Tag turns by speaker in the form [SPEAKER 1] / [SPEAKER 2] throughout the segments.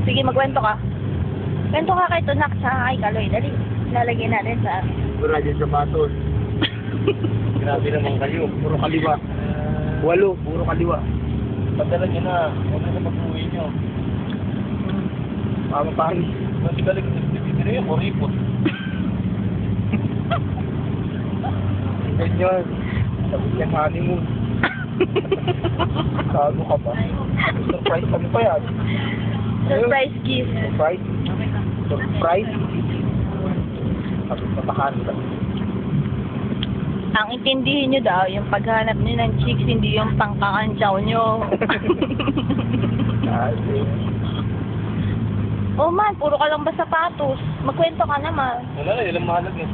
[SPEAKER 1] Sige, magkwento ka. Kwento ka kay Tunak sa kay Kaloy. Dali. Lalagyan natin sa...
[SPEAKER 2] Wala dyan sa baton. Grabe naman kayo. Puro kaliwa. 8, puro kaliwa. Padala nyo na. Huwag na pag-uwi nyo. Mamapahal. Masigalig na yun. Kuripot. Ganyan. Sabi niya honeymoon. Kago ka ba? Surprise kami pa yan.
[SPEAKER 1] Surprise gift.
[SPEAKER 2] Surprise? Surprise? Sabi patakan ka.
[SPEAKER 1] Ang intindihin nyo daw, yung paghanap nyo ng chicks, hindi yung pangkakantsaw nyo. Oh man, puro ka lang ba sapatos? Magkwento ka naman.
[SPEAKER 2] Wala na, ilang mahalag eh.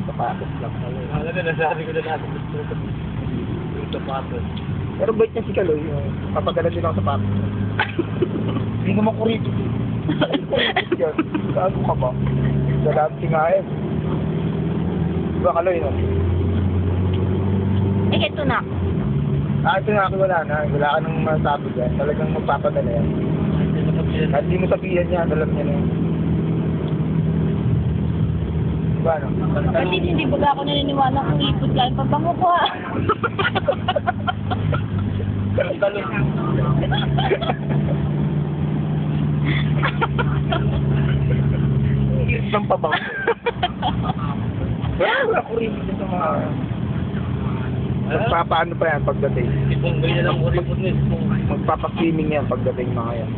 [SPEAKER 2] Sapatos lang. Wala na, nasabi ko na natin. Yung sapatos. Pero bait niya si Kaloy, papagalan din ako sapatos. Hindi naman kurito. Kurito yan. Gago ka ba? Galanti nga eh. Diba Kaloy, no?
[SPEAKER 1] Eh, kay Tunak.
[SPEAKER 2] Ito nga ako wala na. Wala ka nang masabi dyan. Talagang magpapadala yan. Kahit di mo sabihan niya, alam niya na yun. Diba, no?
[SPEAKER 1] Kasi hindi baga ako naniniwala kung ipot ka. Pabango ko ah.
[SPEAKER 2] Kaloy. Iris ng pabang. Wala ko rin dito sa mga... Magpapaano pa yan pagdating? Magpapaswimming yan pagdating mga yan.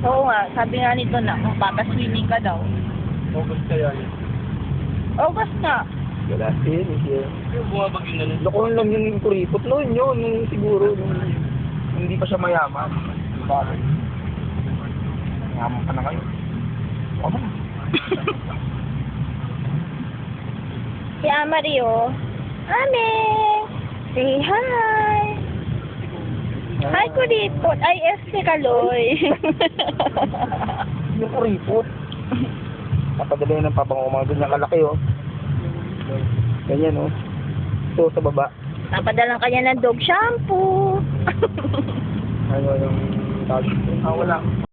[SPEAKER 1] Oo nga, sabi nga nito na, kung papaswimming ka daw.
[SPEAKER 2] August kaya yan.
[SPEAKER 1] August nga.
[SPEAKER 2] Wala sin, yung bumabagyo na nun. Lokohan lang yung kuripot noon yun, nung siguro, nung hindi pa siya mayaman. Bakit? Mayaman ka na ngayon. Ano?
[SPEAKER 1] Si Amario. Ame! Say hi! Hi, Kuripot! Ay, si Kaloy!
[SPEAKER 2] Yung kuripot. Napadala yun ng pabango, mga ganyan kalaki oh. Ganyan oh. Ito sa baba.
[SPEAKER 1] Napadalang kanya ng dog shampoo!
[SPEAKER 2] Ano yung tawag? Wala.